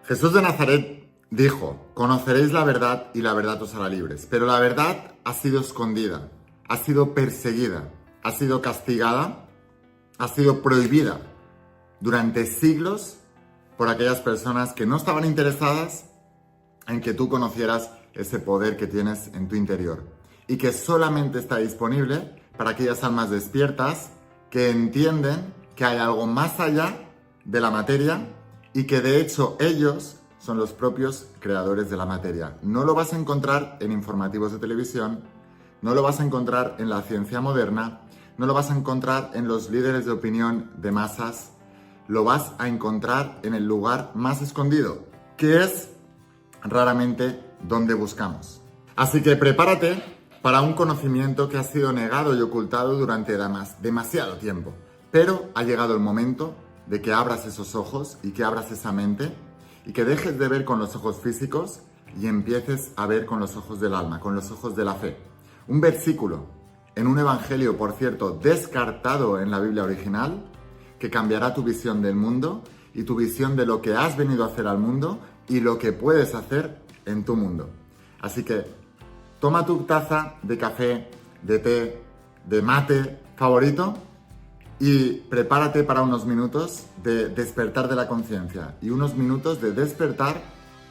Jesús de Nazaret dijo: conoceréis la verdad y la verdad os hará libres. Pero la verdad ha sido escondida, ha sido perseguida, ha sido castigada, ha sido prohibida durante siglos por aquellas personas que no estaban interesadas en que tú conocieras ese poder que tienes en tu interior y que solamente está disponible para aquellas almas despiertas que entienden que hay algo más allá de la materia y que de hecho ellos son los propios creadores de la materia. No lo vas a encontrar en informativos de televisión, no lo vas a encontrar en la ciencia moderna, no lo vas a encontrar en los líderes de opinión de masas, lo vas a encontrar en el lugar más escondido, que es raramente donde buscamos. Así que prepárate para un conocimiento que ha sido negado y ocultado durante demasiado tiempo. Pero ha llegado el momento de que abras esos ojos y que abras esa mente y que dejes de ver con los ojos físicos y empieces a ver con los ojos del alma, con los ojos de la fe. Un versículo en un evangelio, por cierto, descartado en la Biblia original, que cambiará tu visión del mundo y tu visión de lo que has venido a hacer al mundo y lo que puedes hacer en tu mundo. Así que toma tu taza de café, de té, de mate favorito y prepárate para unos minutos de despertar de la conciencia y unos minutos de despertar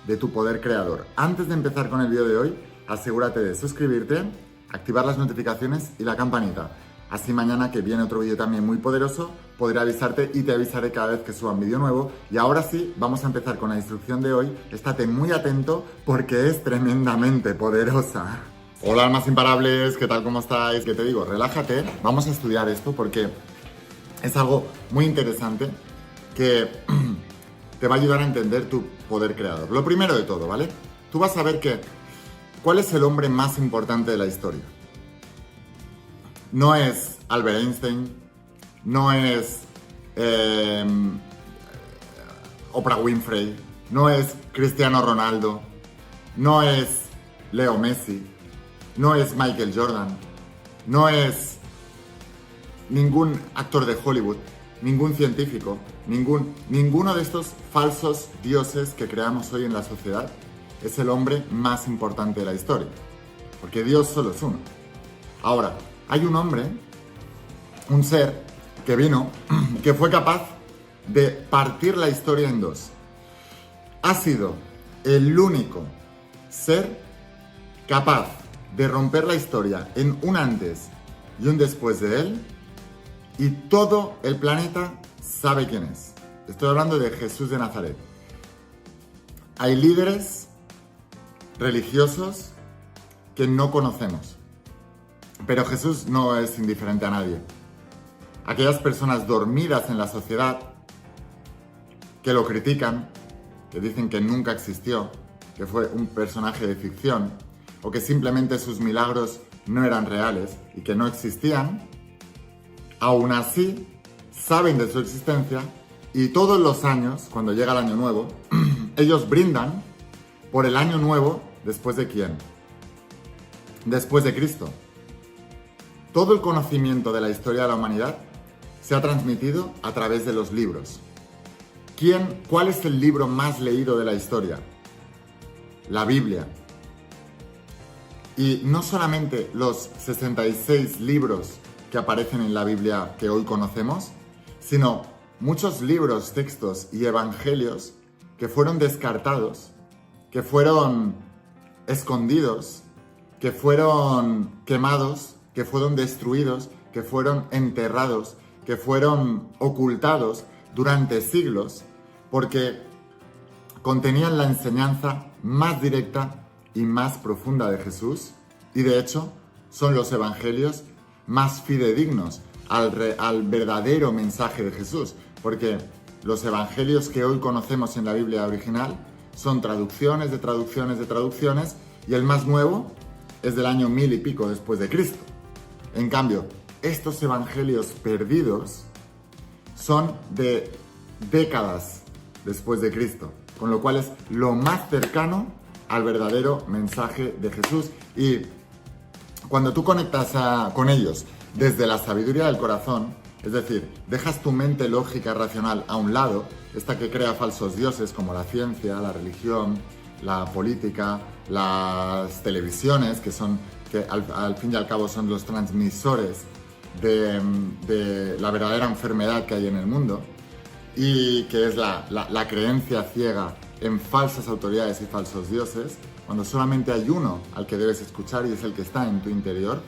de tu poder creador. Antes de empezar con el vídeo de hoy, asegúrate de suscribirte, activar las notificaciones y la campanita. Así mañana, que viene otro vídeo también muy poderoso, podré avisarte y te avisaré cada vez que suba un vídeo nuevo. Y ahora sí, vamos a empezar con la instrucción de hoy. Estate muy atento porque es tremendamente poderosa. Hola, almas imparables, ¿qué tal? ¿Cómo estáis? ¿Qué te digo? Relájate, vamos a estudiar esto porque es algo muy interesante que te va a ayudar a entender tu poder creador. Lo primero de todo, ¿vale? Tú vas a ver ¿cuál es el hombre más importante de la historia? No es Albert Einstein, no es Oprah Winfrey, no es Cristiano Ronaldo, no es Leo Messi, no es Michael Jordan, no es ningún actor de Hollywood, ningún científico, ninguno de estos falsos dioses que creamos hoy en la sociedad es el hombre más importante de la historia, porque Dios solo es uno. Ahora, hay un hombre, un ser que vino, que fue capaz de partir la historia en dos. Ha sido el único ser capaz de romper la historia en un antes y un después de él, y todo el planeta sabe quién es. Estoy hablando de Jesús de Nazaret. Hay líderes religiosos que no conocemos, pero Jesús no es indiferente a nadie. Aquellas personas dormidas en la sociedad que lo critican, que dicen que nunca existió, que fue un personaje de ficción, o que simplemente sus milagros no eran reales y que no existían, aún así saben de su existencia y todos los años, cuando llega el año nuevo, ellos brindan por el año nuevo. ¿Después de quién? Después de Cristo. Todo el conocimiento de la historia de la humanidad se ha transmitido a través de los libros. ¿Cuál es el libro más leído de la historia? La Biblia. Y no solamente los 66 libros que aparecen en la Biblia que hoy conocemos, sino muchos libros, textos y evangelios que fueron descartados, que fueron escondidos, que fueron quemados, que fueron destruidos, que fueron enterrados, que fueron ocultados durante siglos, porque contenían la enseñanza más directa y más profunda de Jesús, y de hecho son los evangelios más fidedignos al verdadero mensaje de Jesús, porque los evangelios que hoy conocemos en la Biblia original son traducciones de traducciones de traducciones, y el más nuevo es del año 1000 y pico después de Cristo. En cambio, estos evangelios perdidos son de décadas después de Cristo, con lo cual es lo más cercano al verdadero mensaje de Jesús. Y cuando tú conectas con ellos desde la sabiduría del corazón, Es decir, dejas tu mente lógica y racional a un lado, esta que crea falsos dioses como la ciencia, la religión, la política, las televisiones, que al fin y al cabo son los transmisores de la verdadera enfermedad que hay en el mundo, y que es la creencia ciega en falsas autoridades y falsos dioses, cuando solamente hay uno al que debes escuchar y es el que está en tu interior.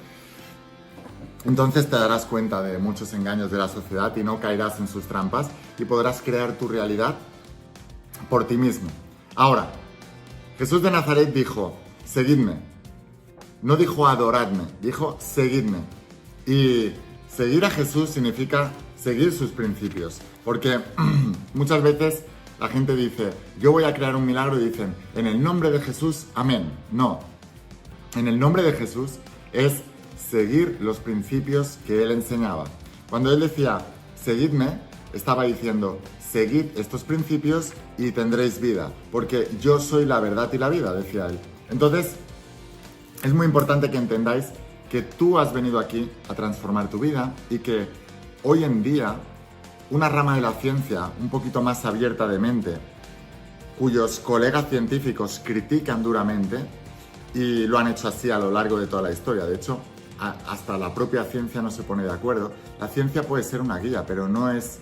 Entonces te darás cuenta de muchos engaños de la sociedad y no caerás en sus trampas y podrás crear tu realidad por ti mismo. Ahora, Jesús de Nazaret dijo, seguidme. No dijo adoradme, dijo seguidme. Y seguir a Jesús significa seguir sus principios. Porque muchas veces la gente dice, yo voy a crear un milagro y dicen, en el nombre de Jesús, amén. No, en el nombre de Jesús es seguir los principios que él enseñaba. Cuando él decía, seguidme, estaba diciendo, seguid estos principios y tendréis vida, porque yo soy la verdad y la vida, decía él. Entonces, es muy importante que entendáis que tú has venido aquí a transformar tu vida y que hoy en día una rama de la ciencia un poquito más abierta de mente, cuyos colegas científicos critican duramente, y lo han hecho así a lo largo de toda la historia. De hecho, hasta la propia ciencia no se pone de acuerdo. La ciencia puede ser una guía, pero no es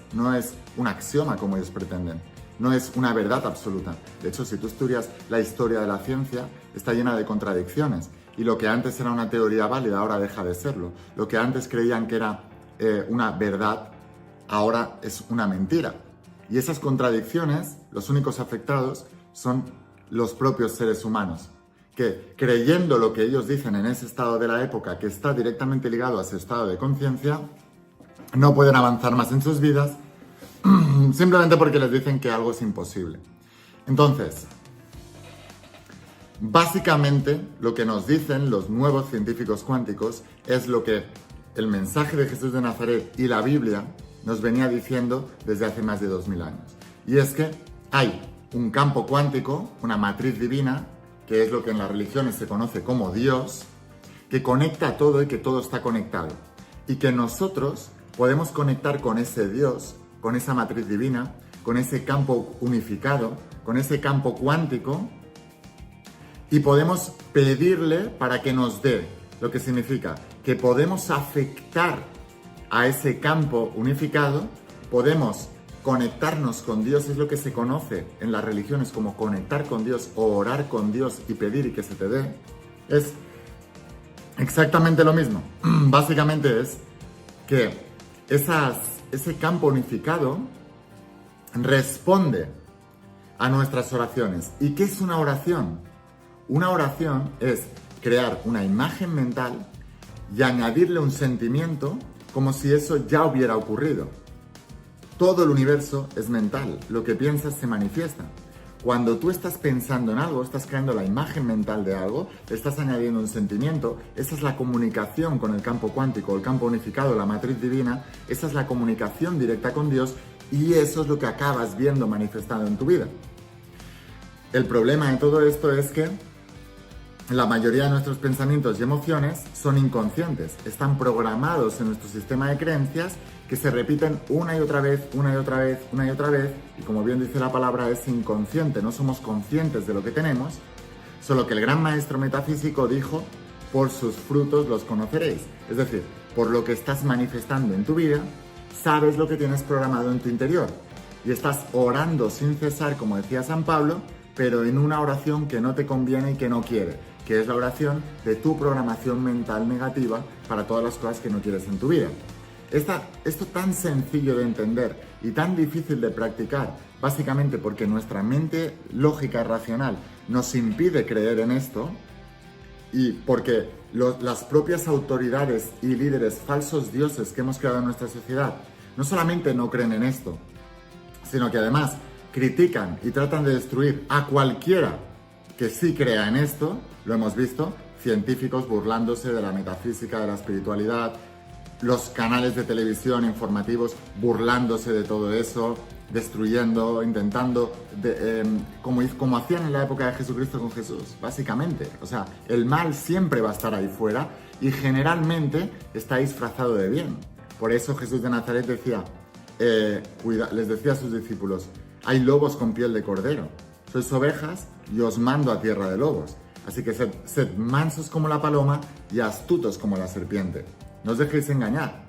un axioma como ellos pretenden. No es una verdad absoluta. De hecho, si tú estudias la historia de la ciencia, está llena de contradicciones. Y lo que antes era una teoría válida, ahora deja de serlo. Lo que antes creían que era una verdad, ahora es una mentira. Y esas contradicciones, los únicos afectados son los propios seres humanos, que creyendo lo que ellos dicen en ese estado de la época, que está directamente ligado a ese estado de conciencia, no pueden avanzar más en sus vidas, simplemente porque les dicen que algo es imposible. Entonces, básicamente lo que nos dicen los nuevos científicos cuánticos es lo que el mensaje de Jesús de Nazaret y la Biblia nos venía diciendo desde hace más de 2000 años. Y es que hay un campo cuántico, una matriz divina, que es lo que en las religiones se conoce como Dios, que conecta todo y que todo está conectado. Y que nosotros podemos conectar con ese Dios, con esa matriz divina, con ese campo unificado, con ese campo cuántico, y podemos pedirle para que nos dé, lo que significa que podemos afectar a ese campo unificado, podemos conectarnos con Dios, es lo que se conoce en las religiones como conectar con Dios o orar con Dios y pedir y que se te dé. Es exactamente lo mismo. Básicamente es que ese campo unificado responde a nuestras oraciones. ¿Y qué es una oración? Una oración es crear una imagen mental y añadirle un sentimiento como si eso ya hubiera ocurrido. Todo el universo es mental, lo que piensas se manifiesta. Cuando tú estás pensando en algo, estás creando la imagen mental de algo, le estás añadiendo un sentimiento, esa es la comunicación con el campo cuántico, el campo unificado, la matriz divina, esa es la comunicación directa con Dios y eso es lo que acabas viendo manifestado en tu vida. El problema de todo esto es que la mayoría de nuestros pensamientos y emociones son inconscientes, están programados en nuestro sistema de creencias que se repiten una y otra vez, una y otra vez, una y otra vez, y como bien dice la palabra, es inconsciente, no somos conscientes de lo que tenemos, solo que el gran maestro metafísico dijo, por sus frutos los conoceréis, es decir, por lo que estás manifestando en tu vida, sabes lo que tienes programado en tu interior, y estás orando sin cesar, como decía San Pablo, pero en una oración que no te conviene y que no quiere, que es la oración de tu programación mental negativa para todas las cosas que no quieres en tu vida. Esto tan sencillo de entender y tan difícil de practicar, básicamente porque nuestra mente lógica y racional nos impide creer en esto y porque las propias autoridades y líderes falsos dioses que hemos creado en nuestra sociedad no solamente no creen en esto, sino que además critican y tratan de destruir a cualquiera que sí crea en esto, lo hemos visto, científicos burlándose de la metafísica, de la espiritualidad, los canales de televisión informativos burlándose de todo eso, destruyendo, intentando, como hacían en la época de Jesucristo con Jesús, básicamente. O sea, el mal siempre va a estar ahí fuera y generalmente está disfrazado de bien. Por eso Jesús de Nazaret decía, les decía a sus discípulos, hay lobos con piel de cordero, sois ovejas y os mando a tierra de lobos. Así que sed mansos como la paloma y astutos como la serpiente. No os dejéis engañar.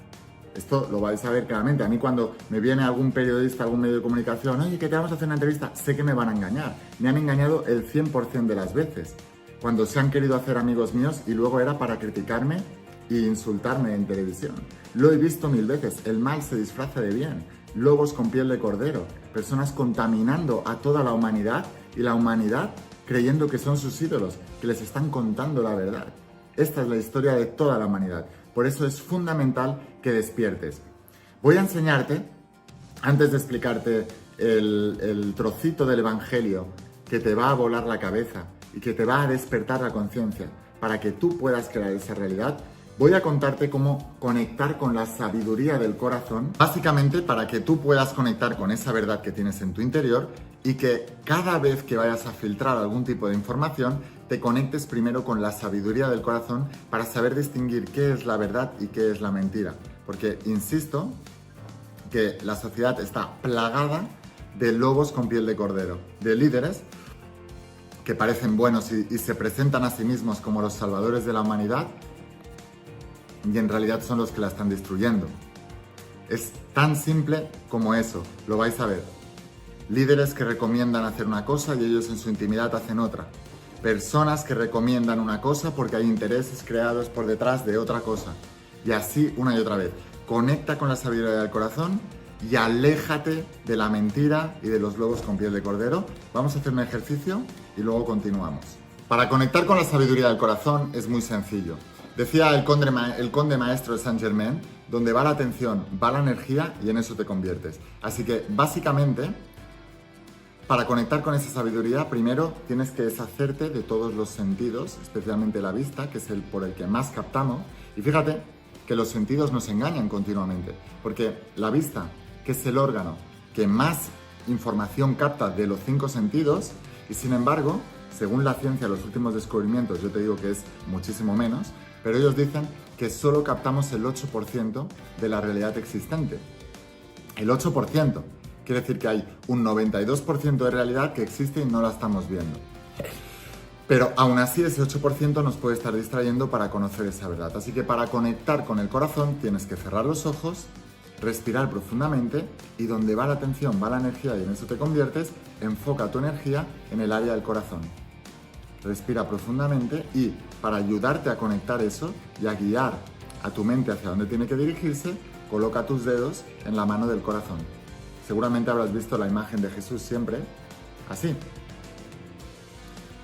Esto lo vais a ver claramente. A mí cuando me viene algún periodista, algún medio de comunicación, oye, que te vamos a hacer una entrevista, sé que me van a engañar. Me han engañado el 100% de las veces. Cuando se han querido hacer amigos míos y luego era para criticarme e insultarme en televisión. Lo he visto 1000 veces. El mal se disfraza de bien. Lobos con piel de cordero. Personas contaminando a toda la humanidad y la humanidad creyendo que son sus ídolos, que les están contando la verdad. Esta es la historia de toda la humanidad. Por eso es fundamental que despiertes. Voy a enseñarte, antes de explicarte el trocito del Evangelio que te va a volar la cabeza y que te va a despertar la conciencia para que tú puedas crear esa realidad, voy a contarte cómo conectar con la sabiduría del corazón, básicamente para que tú puedas conectar con esa verdad que tienes en tu interior y que cada vez que vayas a filtrar algún tipo de información, te conectes primero con la sabiduría del corazón para saber distinguir qué es la verdad y qué es la mentira. Porque, insisto, que la sociedad está plagada de lobos con piel de cordero, de líderes que parecen buenos y se presentan a sí mismos como los salvadores de la humanidad, y en realidad son los que la están destruyendo. Es tan simple como eso, lo vais a ver. Líderes que recomiendan hacer una cosa y ellos en su intimidad hacen otra. Personas que recomiendan una cosa porque hay intereses creados por detrás de otra cosa. Y así una y otra vez. Conecta con la sabiduría del corazón y aléjate de la mentira y de los lobos con piel de cordero. Vamos a hacer un ejercicio y luego continuamos. Para conectar con la sabiduría del corazón es muy sencillo. Decía el conde maestro de Saint Germain, donde va la atención, va la energía y en eso te conviertes. Así que básicamente, para conectar con esa sabiduría, primero tienes que deshacerte de todos los sentidos, especialmente la vista, que es el por el que más captamos. Y fíjate que los sentidos nos engañan continuamente, porque la vista, que es el órgano que más información capta de los 5 sentidos, y sin embargo, según la ciencia, los últimos descubrimientos, yo te digo que es muchísimo menos, pero ellos dicen que solo captamos el 8% de la realidad existente. El 8%. Quiere decir que hay un 92% de realidad que existe y no la estamos viendo. Pero aún así ese 8% nos puede estar distrayendo para conocer esa verdad. Así que para conectar con el corazón tienes que cerrar los ojos, respirar profundamente y donde va la atención, va la energía y en eso te conviertes, enfoca tu energía en el área del corazón. Respira profundamente y para ayudarte a conectar eso y a guiar a tu mente hacia donde tiene que dirigirse, coloca tus dedos en la mano del corazón. Seguramente habrás visto la imagen de Jesús siempre así.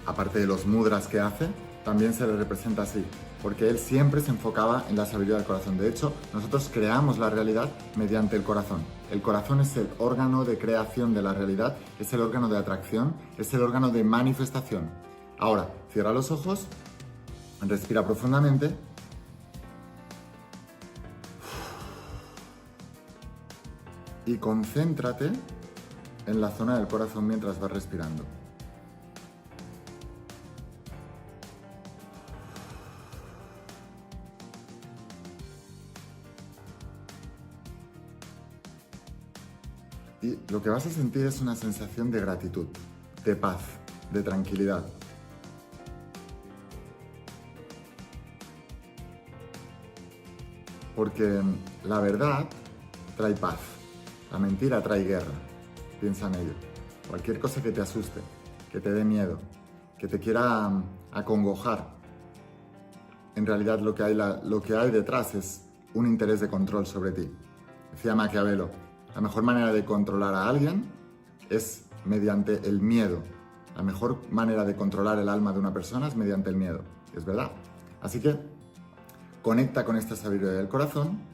Aparte de los mudras que hace, también se le representa así, porque él siempre se enfocaba en la sabiduría del corazón. De hecho, nosotros creamos la realidad mediante el corazón. El corazón es el órgano de creación de la realidad, es el órgano de atracción, es el órgano de manifestación. Ahora, cierra los ojos, respira profundamente. Y concéntrate en la zona del corazón mientras vas respirando. Y lo que vas a sentir es una sensación de gratitud, de paz, de tranquilidad. Porque la verdad trae paz. La mentira trae guerra, piensa en ello. Cualquier cosa que te asuste, que te dé miedo, que te quiera acongojar, en realidad lo que hay detrás es un interés de control sobre ti. Decía Maquiavelo, la mejor manera de controlar a alguien es mediante el miedo. La mejor manera de controlar el alma de una persona es mediante el miedo. Es verdad. Así que conecta con esta sabiduría del corazón.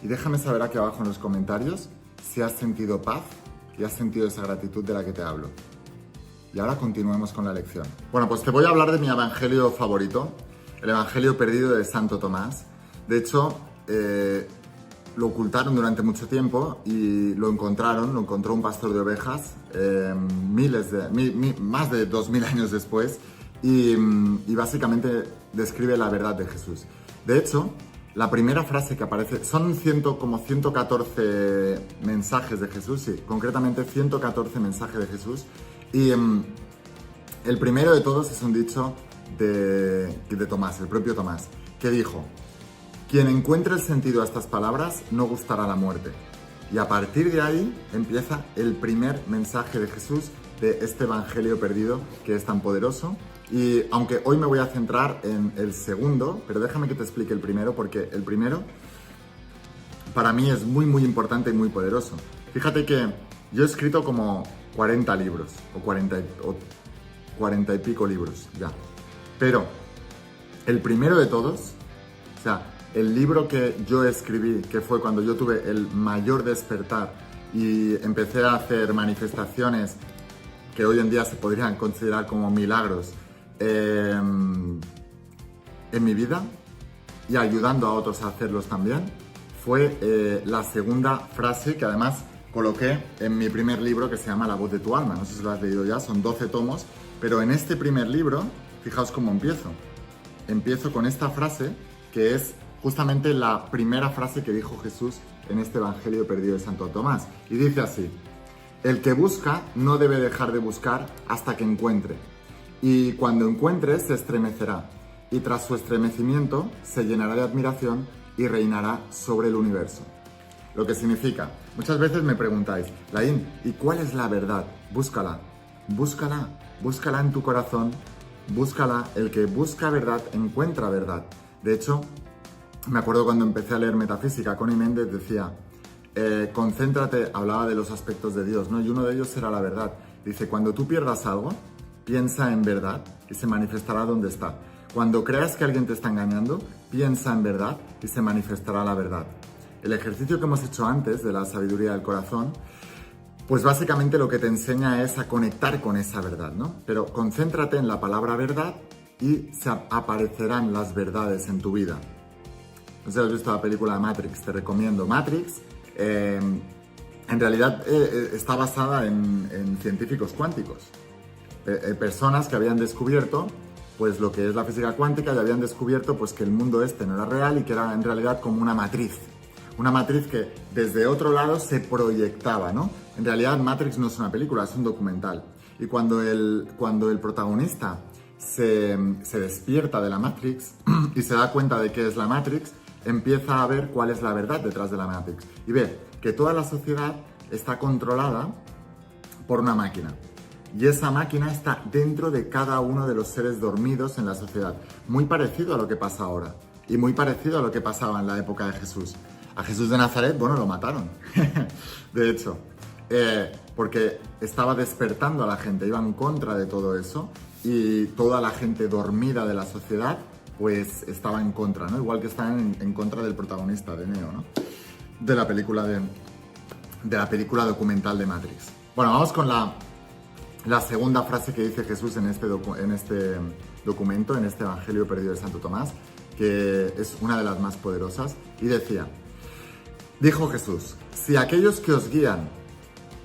Y déjame saber aquí abajo en los comentarios si has sentido paz y has sentido esa gratitud de la que te hablo. Y ahora continuemos con la lección. Bueno, pues te voy a hablar de mi evangelio favorito, el evangelio perdido de Santo Tomás. De hecho, lo ocultaron durante mucho tiempo y lo encontró un pastor de ovejas más de 2000 años después y básicamente describe la verdad de Jesús. De hecho, la primera frase que aparece, son como 114 mensajes de Jesús, sí, concretamente 114 mensajes de Jesús, y el primero de todos es un dicho de Tomás, el propio Tomás, que dijo: quien encuentre el sentido a estas palabras no gustará la muerte. Y a partir de ahí empieza el primer mensaje de Jesús de este evangelio perdido que es tan poderoso. Y aunque hoy me voy a centrar en el segundo, pero déjame que te explique el primero, porque el primero para mí es muy muy importante y muy poderoso. Fíjate que yo he escrito como 40 libros, o 40 y pico libros ya. Pero el primero de todos, o sea, el libro que yo escribí, que fue cuando yo tuve el mayor despertar y empecé a hacer manifestaciones que hoy en día se podrían considerar como milagros en mi vida y ayudando a otros a hacerlos también, fue la segunda frase que además coloqué en mi primer libro, que se llama La voz de tu alma. No sé si lo has leído ya, son 12 tomos, pero en este primer libro, fijaos cómo empiezo. Empiezo con esta frase, que es justamente la primera frase que dijo Jesús en este evangelio perdido de Santo Tomás. Y dice así: el que busca no debe dejar de buscar hasta que encuentre. Y cuando encuentre se estremecerá. Y tras su estremecimiento se llenará de admiración y reinará sobre el universo. Lo que significa, muchas veces me preguntáis: Laín, ¿y cuál es la verdad? Búscala, búscala, búscala en tu corazón, búscala. El que busca verdad encuentra verdad. De hecho, me acuerdo cuando empecé a leer metafísica, Connie Méndez decía, concéntrate, hablaba de los aspectos de Dios, ¿no? Y uno de ellos era la verdad. Dice, cuando tú pierdas algo, piensa en verdad y se manifestará donde está. Cuando creas que alguien te está engañando, piensa en verdad y se manifestará la verdad. El ejercicio que hemos hecho antes de la sabiduría del corazón, pues básicamente lo que te enseña es a conectar con esa verdad, ¿no? Pero concéntrate en la palabra verdad y se aparecerán las verdades en tu vida. No sé si has visto la película Matrix, te recomiendo. Matrix en realidad está basada en científicos cuánticos. Personas que habían descubierto pues lo que es la física cuántica y habían descubierto pues que el mundo este no era real y que era en realidad como una matriz que desde otro lado se proyectaba, ¿no? En realidad Matrix no es una película, es un documental. Y cuando el protagonista se despierta de la Matrix y se da cuenta de qué es la Matrix, empieza a ver cuál es la verdad detrás de la Matrix y ve que toda la sociedad está controlada por una máquina. Y esa máquina está dentro de cada uno de los seres dormidos en la sociedad. Muy parecido a lo que pasa ahora. Y muy parecido a lo que pasaba en la época de Jesús. A Jesús de Nazaret, bueno, lo mataron. De hecho, porque estaba despertando a la gente, iba en contra de todo eso. Y toda la gente dormida de la sociedad, pues estaba en contra, ¿no? Igual que están en contra del protagonista de Neo, ¿no? De la película documental de Matrix. Bueno, vamos con la segunda frase que dice Jesús en este documento, en este Evangelio perdido de Santo Tomás, que es una de las más poderosas, y decía, dijo Jesús, si aquellos que os guían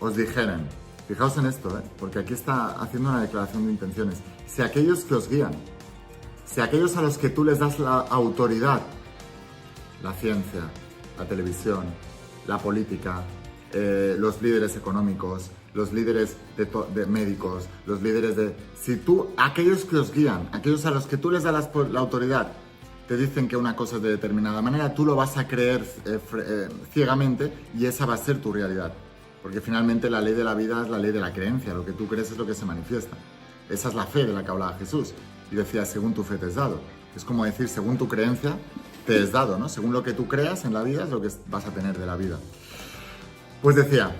os dijeren, fijaos en esto, porque aquí está haciendo una declaración de intenciones, si aquellos que os guían, si aquellos a los que tú les das la autoridad, la ciencia, la televisión, la política, los líderes económicos, los líderes de médicos, los líderes de... aquellos que os guían, aquellos a los que tú les das la autoridad, te dicen que una cosa es de determinada manera, tú lo vas a creer ciegamente y esa va a ser tu realidad. Porque finalmente la ley de la vida es la ley de la creencia, lo que tú crees es lo que se manifiesta. Esa es la fe de la que hablaba Jesús. Y decía, según tu fe te es dado. Es como decir, según tu creencia te es dado, ¿no? Según lo que tú creas en la vida es lo que vas a tener de la vida. Pues decía,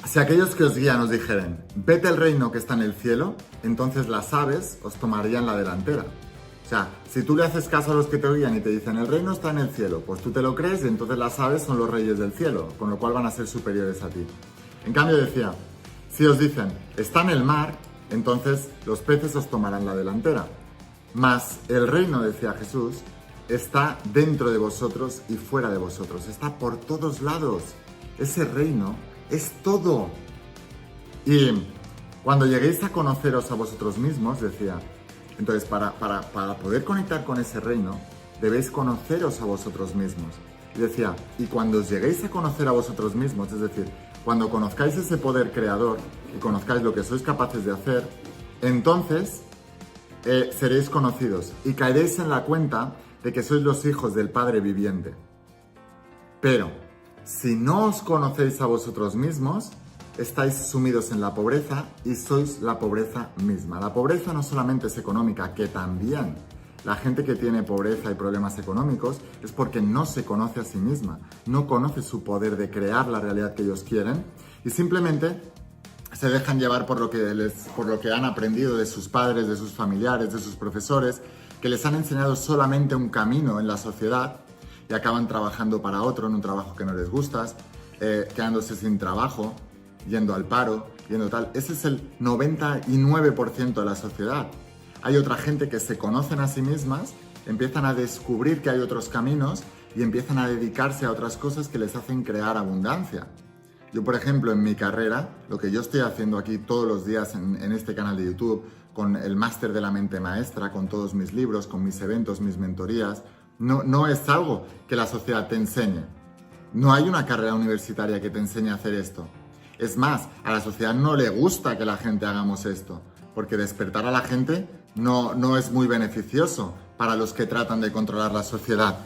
si aquellos que os guían os dijeren, vete al reino que está en el cielo, entonces las aves os tomarían la delantera. O sea, si tú le haces caso a los que te guían y te dicen, el reino está en el cielo, pues tú te lo crees y entonces las aves son los reyes del cielo, con lo cual van a ser superiores a ti. En cambio decía, si os dicen, está en el mar, entonces los peces os tomarán la delantera. Mas el reino, decía Jesús, está dentro de vosotros y fuera de vosotros, está por todos lados. Ese reino es todo. Y cuando lleguéis a conoceros a vosotros mismos, decía, Entonces, para poder conectar con ese reino, debéis conoceros a vosotros mismos. Y decía, y cuando os lleguéis a conocer a vosotros mismos, es decir, cuando conozcáis ese poder creador y conozcáis lo que sois capaces de hacer, entonces seréis conocidos y caeréis en la cuenta de que sois los hijos del Padre viviente. Pero, si no os conocéis a vosotros mismos, estáis sumidos en la pobreza y sois la pobreza misma. La pobreza no solamente es económica, que también. La gente que tiene pobreza y problemas económicos es porque no se conoce a sí misma, no conoce su poder de crear la realidad que ellos quieren y simplemente se dejan llevar por lo que han aprendido de sus padres, de sus familiares, de sus profesores, que les han enseñado solamente un camino en la sociedad y acaban trabajando para otro en un trabajo que no les gusta, quedándose sin trabajo, yendo al paro, yendo tal. Ese es el 99% de la sociedad. Hay otra gente que se conocen a sí mismas, empiezan a descubrir que hay otros caminos y empiezan a dedicarse a otras cosas que les hacen crear abundancia. Yo, por ejemplo, en mi carrera, lo que yo estoy haciendo aquí todos los días en este canal de YouTube, con el máster de la mente maestra, con todos mis libros, con mis eventos, mis mentorías, no es algo que la sociedad te enseñe. No hay una carrera universitaria que te enseñe a hacer esto. Es más, a la sociedad no le gusta que la gente hagamos esto, porque despertar a la gente no es muy beneficioso para los que tratan de controlar la sociedad.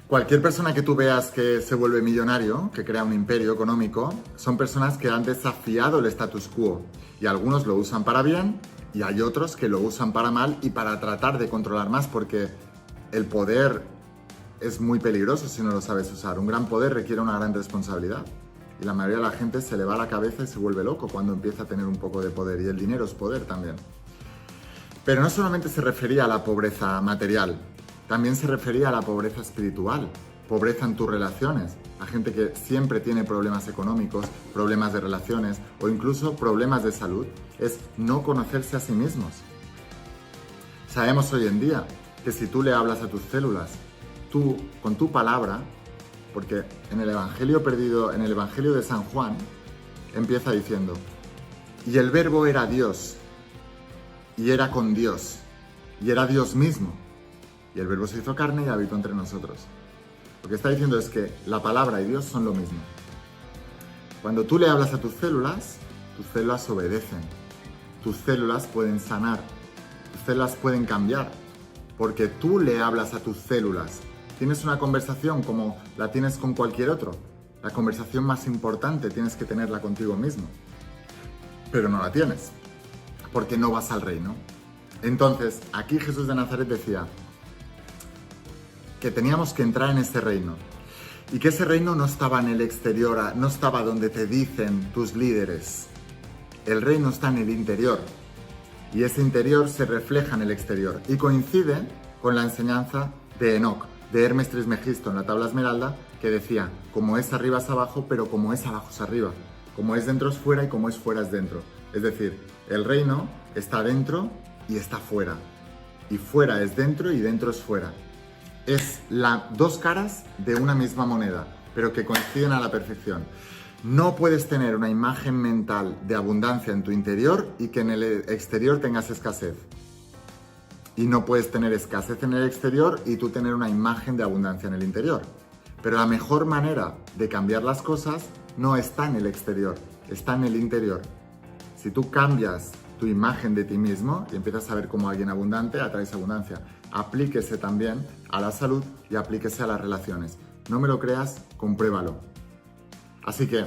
Cualquier persona que tú veas que se vuelve millonario, que crea un imperio económico, son personas que han desafiado el status quo. Y algunos lo usan para bien y hay otros que lo usan para mal y para tratar de controlar más, porque el poder es muy peligroso si no lo sabes usar. Un gran poder requiere una gran responsabilidad. Y la mayoría de la gente se le va la cabeza y se vuelve loco cuando empieza a tener un poco de poder. Y el dinero es poder también. Pero no solamente se refería a la pobreza material, también se refería a la pobreza espiritual, pobreza en tus relaciones, a gente que siempre tiene problemas económicos, problemas de relaciones o incluso problemas de salud. Es no conocerse a sí mismos. Sabemos hoy en día que si tú le hablas a tus células, tú, con tu palabra, porque en el Evangelio perdido, en el Evangelio de San Juan, empieza diciendo, y el Verbo era Dios, y era con Dios, y era Dios mismo, y el Verbo se hizo carne y habitó entre nosotros. Lo que está diciendo es que la palabra y Dios son lo mismo. Cuando tú le hablas a tus células obedecen, tus células pueden sanar, tus células pueden cambiar, porque tú le hablas a tus células. Tienes una conversación como la tienes con cualquier otro. La conversación más importante tienes que tenerla contigo mismo. Pero no la tienes, porque no vas al reino. Entonces, aquí Jesús de Nazaret decía que teníamos que entrar en ese reino. Y que ese reino no estaba en el exterior, no estaba donde te dicen tus líderes. El reino está en el interior. Y ese interior se refleja en el exterior. Y coincide con la enseñanza de Enoc, de Hermes Trismegisto en la tabla esmeralda, que decía, como es arriba es abajo, pero como es abajo es arriba. Como es dentro es fuera y como es fuera es dentro. Es decir, el reino está dentro y está fuera. Y fuera es dentro y dentro es fuera. Es dos caras de una misma moneda, pero que coinciden a la perfección. No puedes tener una imagen mental de abundancia en tu interior y que en el exterior tengas escasez. Y no puedes tener escasez en el exterior y tú tener una imagen de abundancia en el interior. Pero la mejor manera de cambiar las cosas no está en el exterior, está en el interior. Si tú cambias tu imagen de ti mismo y empiezas a ver como alguien abundante, atraes abundancia. Aplíquese también a la salud y aplíquese a las relaciones. No me lo creas, compruébalo. Así que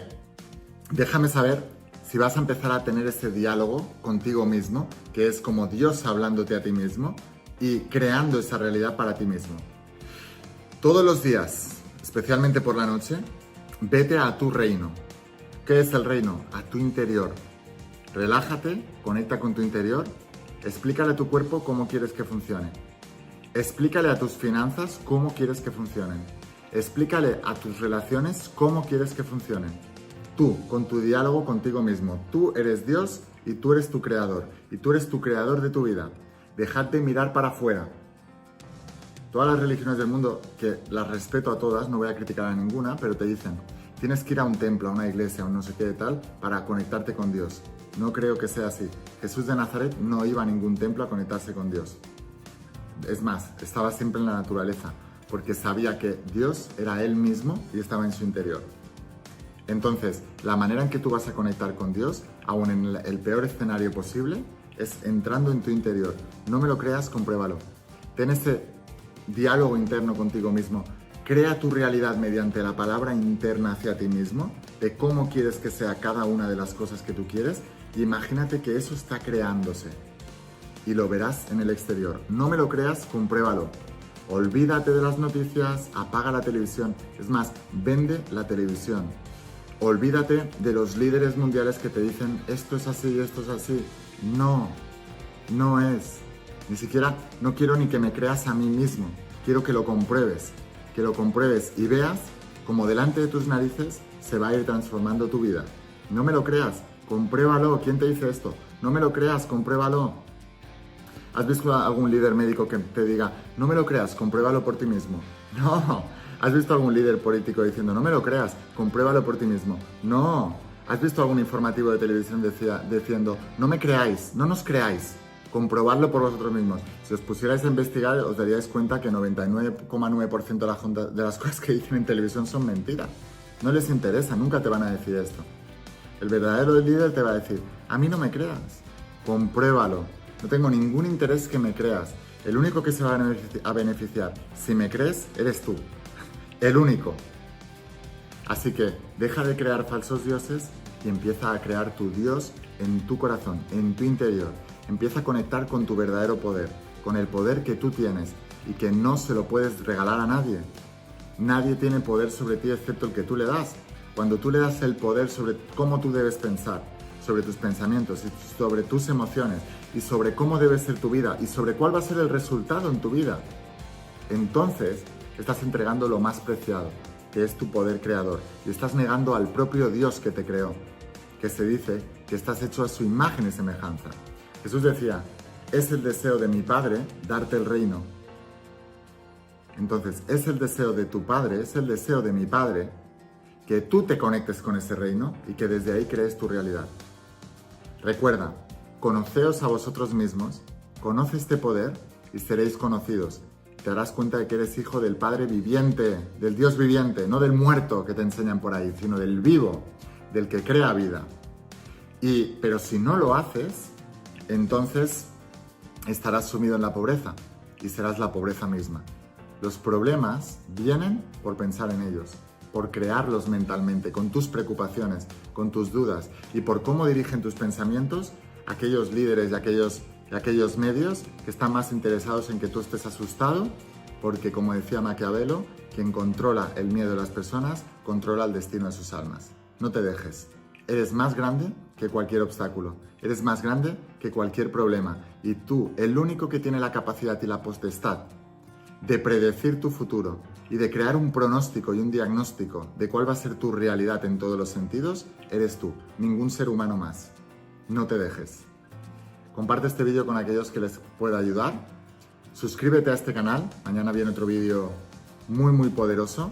déjame saber si vas a empezar a tener ese diálogo contigo mismo, que es como Dios hablándote a ti mismo y creando esa realidad para ti mismo. Todos los días, especialmente por la noche, vete a tu reino. ¿Qué es el reino? A tu interior. Relájate, conecta con tu interior, explícale a tu cuerpo cómo quieres que funcione. Explícale a tus finanzas cómo quieres que funcionen. Explícale a tus relaciones cómo quieres que funcionen. Tú, con tu diálogo contigo mismo. Tú eres Dios y tú eres tu creador. Y tú eres tu creador de tu vida. Dejad de mirar para afuera. Todas las religiones del mundo, que las respeto a todas, no voy a criticar a ninguna, pero te dicen, tienes que ir a un templo, a una iglesia, a un no sé qué de tal, para conectarte con Dios. No creo que sea así. Jesús de Nazaret no iba a ningún templo a conectarse con Dios. Es más, estaba siempre en la naturaleza, porque sabía que Dios era Él mismo y estaba en su interior. Entonces, la manera en que tú vas a conectar con Dios, aun en el peor escenario posible, es entrando en tu interior. No me lo creas, compruébalo. Ten ese diálogo interno contigo mismo. Crea tu realidad mediante la palabra interna hacia ti mismo, de cómo quieres que sea cada una de las cosas que tú quieres, y imagínate que eso está creándose. Y lo verás en el exterior. No me lo creas, compruébalo. Olvídate de las noticias, apaga la televisión. Es más, vende la televisión. Olvídate de los líderes mundiales que te dicen esto es así, esto es así. No, no es. Ni siquiera, no quiero ni que me creas a mí mismo. Quiero que lo compruebes y veas cómo delante de tus narices se va a ir transformando tu vida. No me lo creas, compruébalo. ¿Quién te dice esto? No me lo creas, compruébalo. ¿Has visto a algún líder médico que te diga, no me lo creas, compruébalo por ti mismo? No. ¿Has visto algún líder político diciendo, no me lo creas, compruébalo por ti mismo? No. ¿Has visto algún informativo de televisión diciendo, no me creáis, no nos creáis, comprobadlo por vosotros mismos? Si os pusierais a investigar, os daríais cuenta que 99,9% de las cosas que dicen en televisión son mentiras. No les interesa, nunca te van a decir esto. El verdadero líder te va a decir, a mí no me creas, compruébalo. No tengo ningún interés que me creas. El único que se va a beneficiar, si me crees, eres tú. El único. Así que deja de crear falsos dioses y empieza a crear tu Dios en tu corazón, en tu interior. Empieza a conectar con tu verdadero poder, con el poder que tú tienes y que no se lo puedes regalar a nadie. Nadie tiene poder sobre ti excepto el que tú le das. Cuando tú le das el poder sobre cómo tú debes pensar, sobre tus pensamientos y sobre tus emociones y sobre cómo debe ser tu vida y sobre cuál va a ser el resultado en tu vida, entonces estás entregando lo más preciado, que es tu poder creador, y estás negando al propio Dios que te creó, que se dice que estás hecho a su imagen y semejanza. Jesús decía, es el deseo de mi Padre darte el reino. Entonces, es el deseo de tu Padre, es el deseo de mi Padre, que tú te conectes con ese reino y que desde ahí crees tu realidad. Recuerda, conoceos a vosotros mismos, conoce este poder y seréis conocidos. Te darás cuenta de que eres hijo del Padre viviente, del Dios viviente, no del muerto que te enseñan por ahí, sino del vivo, del que crea vida. Pero si no lo haces, entonces estarás sumido en la pobreza y serás la pobreza misma. Los problemas vienen por pensar en ellos, por crearlos mentalmente, con tus preocupaciones, con tus dudas y por cómo dirigen tus pensamientos aquellos líderes y aquellos medios que están más interesados en que tú estés asustado, porque como decía Maquiavelo, quien controla el miedo de las personas, controla el destino de sus almas. No te dejes. Eres más grande que cualquier obstáculo. Eres más grande que cualquier problema. Y tú, el único que tiene la capacidad y la potestad de predecir tu futuro y de crear un pronóstico y un diagnóstico de cuál va a ser tu realidad en todos los sentidos, eres tú. Ningún ser humano más. No te dejes. Comparte este vídeo con aquellos que les pueda ayudar. Suscríbete a este canal. Mañana viene otro vídeo muy poderoso.